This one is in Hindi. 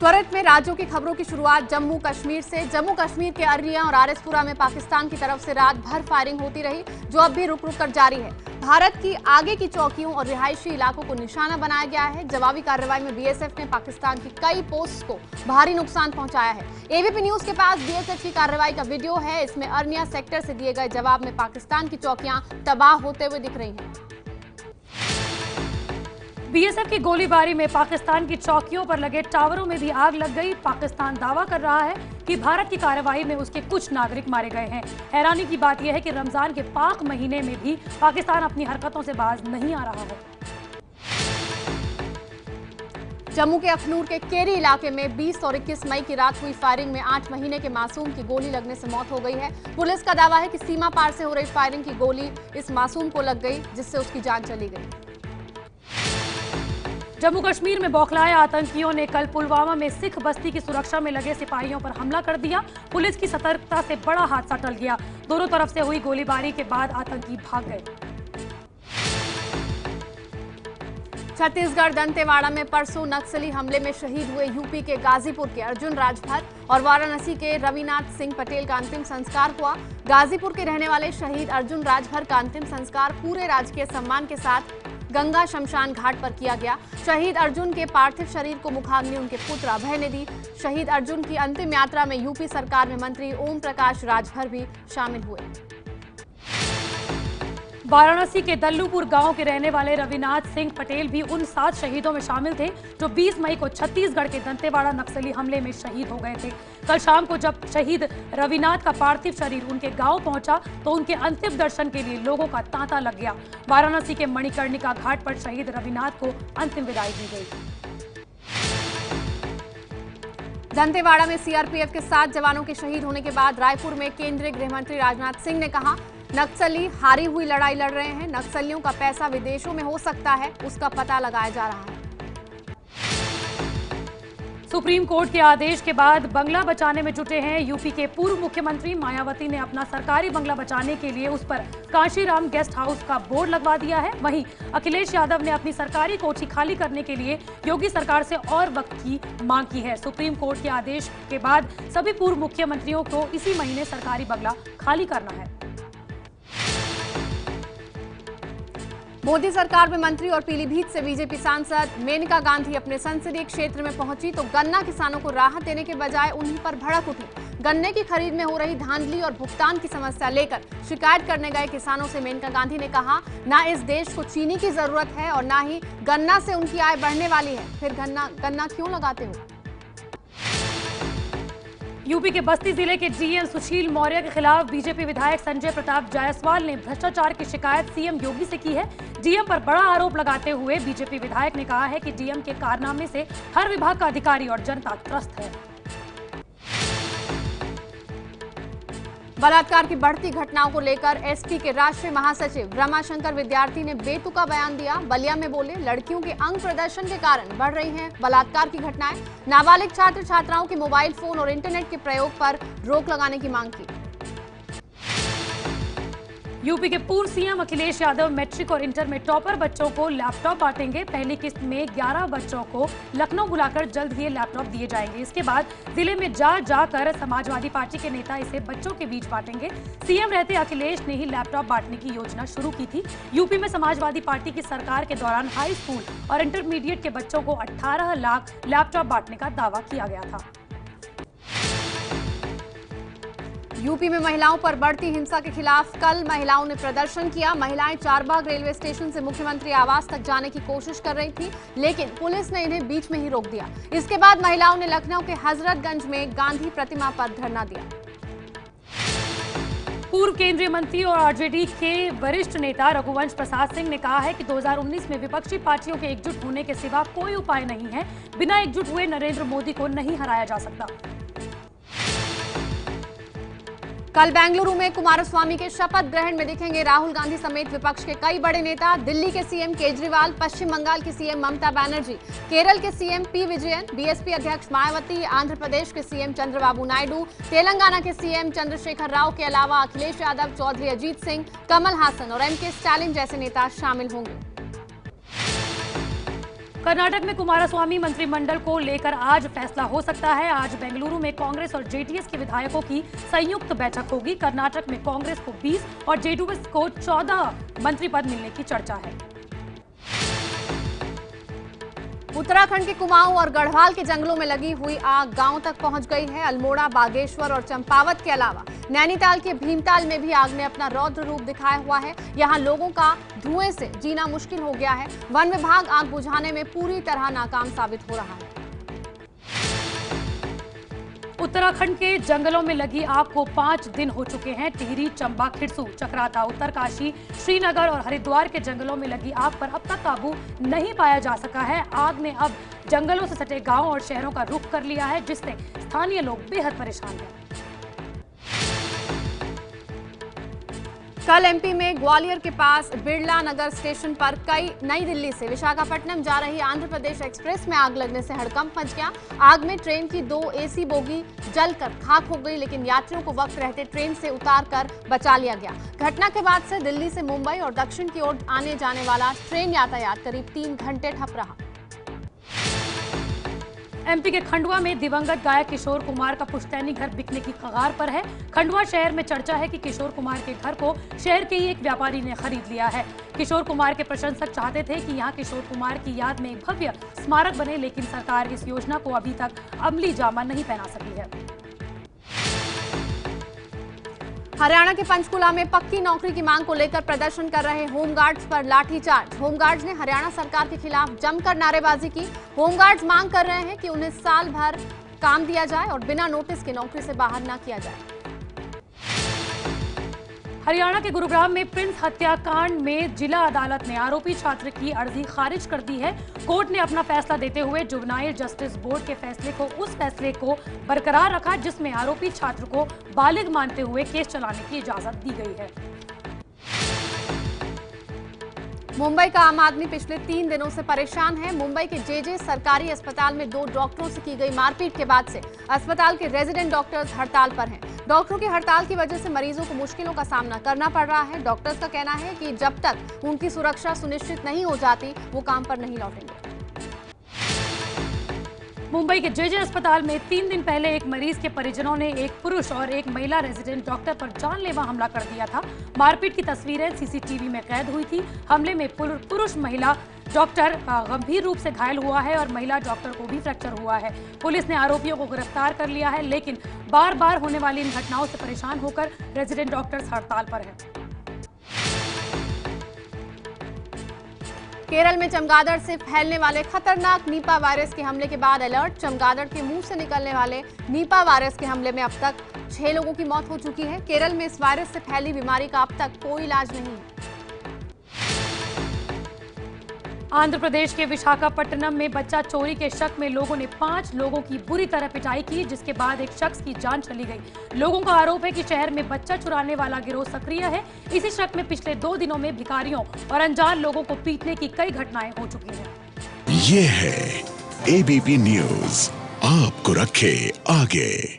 त्वरित में राज्यों की खबरों की शुरुआत जम्मू कश्मीर से। जम्मू कश्मीर के अररिया और आरएसपुरा में पाकिस्तान की तरफ से रात भर फायरिंग होती रही, जो अब भी रुक रुक कर जारी है। भारत की आगे की चौकियों और रिहायशी इलाकों को निशाना बनाया गया है। जवाबी कार्रवाई में बीएसएफ ने पाकिस्तान की कई पोस्ट को भारी नुकसान पहुंचाया है। एबीपी न्यूज के पास बीएसएफ की कार्रवाई का वीडियो है। इसमें अरनिया सेक्टर से दिए गए जवाब में पाकिस्तान की चौकियां तबाह होते हुए दिख रही हैं। बीएसएफ की गोलीबारी में पाकिस्तान की चौकियों पर लगे टावरों में भी आग लग गई। पाकिस्तान दावा कर रहा है कि भारत की कार्रवाई में उसके कुछ नागरिक मारे गए हैं। हैरानी की बात यह है कि रमजान के पाक महीने में भी पाकिस्तान अपनी हरकतों से बाज नहीं आ रहा है। जम्मू के अखनूर के केरी इलाके में 20 और 21 मई की रात हुई फायरिंग में 8 महीने के मासूम की गोली लगने से मौत हो गई है। पुलिस का दावा है कि सीमा पार से हो रही फायरिंग की गोली इस मासूम को लग गई, जिससे उसकी जान चली गई। जम्मू कश्मीर में बौखलाए आतंकियों ने कल पुलवामा में सिख बस्ती की सुरक्षा में लगे सिपाहियों पर हमला कर दिया। पुलिस की सतर्कता से बड़ा हादसा टल गया। दोनों तरफ से हुई गोलीबारी के बाद आतंकी भाग गए। छत्तीसगढ़ दंतेवाड़ा में परसों नक्सली हमले में शहीद हुए यूपी के गाजीपुर के अर्जुन राजभर और वाराणसी के रविनाथ सिंह पटेल का अंतिम संस्कार हुआ। गाजीपुर के रहने वाले शहीद अर्जुन राजभर का अंतिम संस्कार पूरे राजकीय सम्मान के साथ गंगा शमशान घाट पर किया गया। शहीद अर्जुन के पार्थिव शरीर को मुखाग्नि उनके पुत्र अभय ने दी। शहीद अर्जुन की अंतिम यात्रा में यूपी सरकार में मंत्री ओम प्रकाश राजभर भी शामिल हुए। वाराणसी के दल्लूपुर गांव के रहने वाले रविनाथ सिंह पटेल भी उन 7 शहीदों में शामिल थे जो 20 मई को छत्तीसगढ़ के दंतेवाड़ा नक्सली हमले में शहीद हो गए थे। कल शाम को जब शहीद रविनाथ का पार्थिव शरीर उनके गांव पहुंचा तो उनके अंतिम दर्शन के लिए लोगों का तांता लग गया। वाराणसी के मणिकर्णिका घाट पर शहीद रविनाथ को अंतिम विदाई दी गई। दंतेवाड़ा में सीआरपीएफ के 7 जवानों के शहीद होने के बाद रायपुर में केंद्रीय गृह मंत्री राजनाथ सिंह ने कहा, नक्सली हारी हुई लड़ाई लड़ रहे हैं। नक्सलियों का पैसा विदेशों में हो सकता है, उसका पता लगाया जा रहा है। सुप्रीम कोर्ट के आदेश के बाद बंगला बचाने में जुटे हैं यूपी के पूर्व मुख्यमंत्री। मायावती ने अपना सरकारी बंगला बचाने के लिए उस पर कांशीराम गेस्ट हाउस का बोर्ड लगवा दिया है। वहीं अखिलेश यादव ने अपनी सरकारी कोठी खाली करने के लिए योगी सरकार से और वक्त की मांग की है। सुप्रीम कोर्ट के आदेश के बाद सभी पूर्व मुख्यमंत्रियों को इसी महीने सरकारी बंगला खाली करना है। मोदी सरकार में मंत्री और पीलीभीत से बीजेपी सांसद मेनका गांधी अपने संसदीय क्षेत्र में पहुंची तो गन्ना किसानों को राहत देने के बजाय उन्हीं पर भड़क उठी। गन्ने की खरीद में हो रही धांधली और भुगतान की समस्या लेकर शिकायत करने गए किसानों से मेनका गांधी ने कहा, ना इस देश को चीनी की जरूरत है और ना ही गन्ना से उनकी आय बढ़ने वाली है, फिर गन्ना क्यों लगाते हो। यूपी के बस्ती जिले के डीएम सुशील मौर्य के खिलाफ बीजेपी विधायक संजय प्रताप जायसवाल ने भ्रष्टाचार की शिकायत सीएम योगी से की है। डीएम पर बड़ा आरोप लगाते हुए बीजेपी विधायक ने कहा है कि डीएम के कारनामे से हर विभाग का अधिकारी और जनता त्रस्त है। बलात्कार की बढ़ती घटनाओं को लेकर एसपी के राष्ट्रीय महासचिव रमाशंकर विद्यार्थी ने बेतुका बयान दिया। बलिया में बोले, लड़कियों के अंग प्रदर्शन के कारण बढ़ रही हैं बलात्कार की घटनाएं। नाबालिग छात्र छात्राओं के मोबाइल फोन और इंटरनेट के प्रयोग पर रोक लगाने की मांग की। यूपी के पूर्व सीएम अखिलेश यादव मैट्रिक और इंटर में टॉपर बच्चों को लैपटॉप बांटेंगे। पहली किस्त में 11 बच्चों को लखनऊ बुलाकर जल्द ही लैपटॉप दिए जाएंगे। इसके बाद जिले में जाकर समाजवादी पार्टी के नेता इसे बच्चों के बीच बांटेंगे। सीएम रहते अखिलेश ने ही लैपटॉप बांटने की योजना शुरू की थी। यूपी में समाजवादी पार्टी की सरकार के दौरान हाई स्कूल और इंटरमीडिएट के बच्चों को 18 लाख लैपटॉप बांटने का दावा किया गया था। यूपी में महिलाओं पर बढ़ती हिंसा के खिलाफ कल महिलाओं ने प्रदर्शन किया। महिलाएं चारबाग रेलवे स्टेशन से मुख्यमंत्री आवास तक जाने की कोशिश कर रही थी, लेकिन पुलिस ने इन्हें बीच में ही रोक दिया। इसके बाद महिलाओं ने लखनऊ के हजरतगंज में गांधी प्रतिमा पर धरना दिया। पूर्व केंद्रीय मंत्री और आरजेडी के वरिष्ठ नेता रघुवंश प्रसाद सिंह ने कहा है कि 2019 में विपक्षी पार्टियों के एकजुट होने के सिवा कोई उपाय नहीं है। बिना एकजुट हुए नरेंद्र मोदी को नहीं हराया जा सकता। कल बेंगलुरु में कुमारस्वामी के शपथ ग्रहण में दिखेंगे राहुल गांधी समेत विपक्ष के कई बड़े नेता। दिल्ली के सीएम केजरीवाल, पश्चिम बंगाल की सीएम ममता बनर्जी, केरल के सीएम पी विजयन, बीएसपी अध्यक्ष मायावती, आंध्र प्रदेश के सीएम चंद्रबाबू नायडू, तेलंगाना के सीएम चंद्रशेखर राव के अलावा अखिलेश यादव, चौधरी अजीत सिंह, कमल हासन और एमके स्टालिन जैसे नेता शामिल होंगे। कर्नाटक में कुमारस्वामी मंत्रिमंडल को लेकर आज फैसला हो सकता है। आज बेंगलुरु में कांग्रेस और जेडीएस के विधायकों की संयुक्त बैठक होगी। कर्नाटक में कांग्रेस को 20 और जेडीएस को 14 मंत्री पद मिलने की चर्चा है। उत्तराखंड के कुमाऊं और गढ़वाल के जंगलों में लगी हुई आग गांव तक पहुंच गई है। अल्मोड़ा, बागेश्वर और चंपावत के अलावा नैनीताल के भीमताल में भी आग ने अपना रौद्र रूप दिखाया हुआ है। यहां लोगों का धुएं से जीना मुश्किल हो गया है। वन विभाग आग बुझाने में पूरी तरह नाकाम साबित हो रहा है। उत्तराखंड के जंगलों में लगी आग को 5 दिन हो चुके हैं। टिहरी, चंबा, खिरसू, चक्राता, उत्तरकाशी, श्रीनगर और हरिद्वार के जंगलों में लगी आग पर अब तक काबू नहीं पाया जा सका है। आग ने अब जंगलों से सटे गांव और शहरों का रुख कर लिया है, जिससे स्थानीय लोग बेहद परेशान हैं। कल एमपी में ग्वालियर के पास बिरला नगर स्टेशन पर नई दिल्ली से विशाखापट्टनम जा रही आंध्र प्रदेश एक्सप्रेस में आग लगने से हड़कंप मच गया। आग में ट्रेन की 2 एसी बोगी जलकर खाक हो गई, लेकिन यात्रियों को वक्त रहते ट्रेन से उतारकर बचा लिया गया। घटना के बाद से दिल्ली से मुंबई और दक्षिण की ओर आने जाने वाला ट्रेन यातायात करीब 3 घंटे ठप रहा। एमपी के खंडवा में दिवंगत गायक किशोर कुमार का पुश्तैनी घर बिकने की कगार पर है। खंडवा शहर में चर्चा है कि किशोर कुमार के घर को शहर के ही एक व्यापारी ने खरीद लिया है। किशोर कुमार के प्रशंसक चाहते थे कि यहां किशोर कुमार की याद में एक भव्य स्मारक बने, लेकिन सरकार इस योजना को अभी तक अमली जामा नहीं पहना सकी है। हरियाणा के पंचकुला में पक्की नौकरी की मांग को लेकर प्रदर्शन कर रहे होमगार्ड्स पर लाठीचार्ज। होमगार्ड्स ने हरियाणा सरकार के खिलाफ जमकर नारेबाजी की। होमगार्ड्स मांग कर रहे हैं कि उन्हें साल भर काम दिया जाए और बिना नोटिस के नौकरी से बाहर न किया जाए। हरियाणा के गुरुग्राम में प्रिंस हत्याकांड में जिला अदालत ने आरोपी छात्र की अर्जी खारिज कर दी है। कोर्ट ने अपना फैसला देते हुए जुवेनाइल जस्टिस बोर्ड के फैसले को उस फैसले को बरकरार रखा, जिसमें आरोपी छात्र को बालिग मानते हुए केस चलाने की इजाजत दी गई है। मुंबई का आम आदमी पिछले 3 दिनों से परेशान है। मुंबई के जेजे सरकारी अस्पताल में 2 डॉक्टरों से की गई मारपीट के बाद से अस्पताल के रेजिडेंट डॉक्टर्स हड़ताल पर हैं। डॉक्टरों की हड़ताल की वजह से मरीजों को मुश्किलों का सामना करना पड़ रहा है। डॉक्टर्स का कहना है कि जब तक उनकी सुरक्षा सुनिश्चित नहीं हो जाती, वो काम पर नहीं लौटेंगे। मुंबई के जेजे अस्पताल में 3 दिन पहले एक मरीज के परिजनों ने एक पुरुष और एक महिला रेजिडेंट डॉक्टर पर जानलेवा हमला कर दिया था। मारपीट की तस्वीरें सीसीटीवी में कैद हुई थी। हमले में पुरुष महिला डॉक्टर गंभीर रूप से घायल हुआ है और महिला डॉक्टर को भी फ्रैक्चर हुआ है। पुलिस ने आरोपियों को गिरफ्तार कर लिया है, लेकिन बार बार होने वाली इन घटनाओं से परेशान होकर रेजिडेंट डॉक्टर्स हड़ताल पर हैं। केरल में चमगादड़ से फैलने वाले खतरनाक नीपा वायरस के हमले के बाद अलर्ट। चमगादड़ के मुंह से निकलने वाले नीपा वायरस के हमले में अब तक 6 लोगों की मौत हो चुकी है। केरल में इस वायरस से फैली बीमारी का अब तक कोई इलाज नहीं है। आंध्र प्रदेश के विशाखापट्टनम में बच्चा चोरी के शक में लोगों ने 5 लोगों की बुरी तरह पिटाई की, जिसके बाद एक शख्स की जान चली गई। लोगों का आरोप है कि शहर में बच्चा चुराने वाला गिरोह सक्रिय है। इसी शक में पिछले 2 दिनों में भिखारियों और अनजान लोगों को पीटने की कई घटनाएं हो चुकी हैं। ये है एबीपी न्यूज, आपको रखे आगे।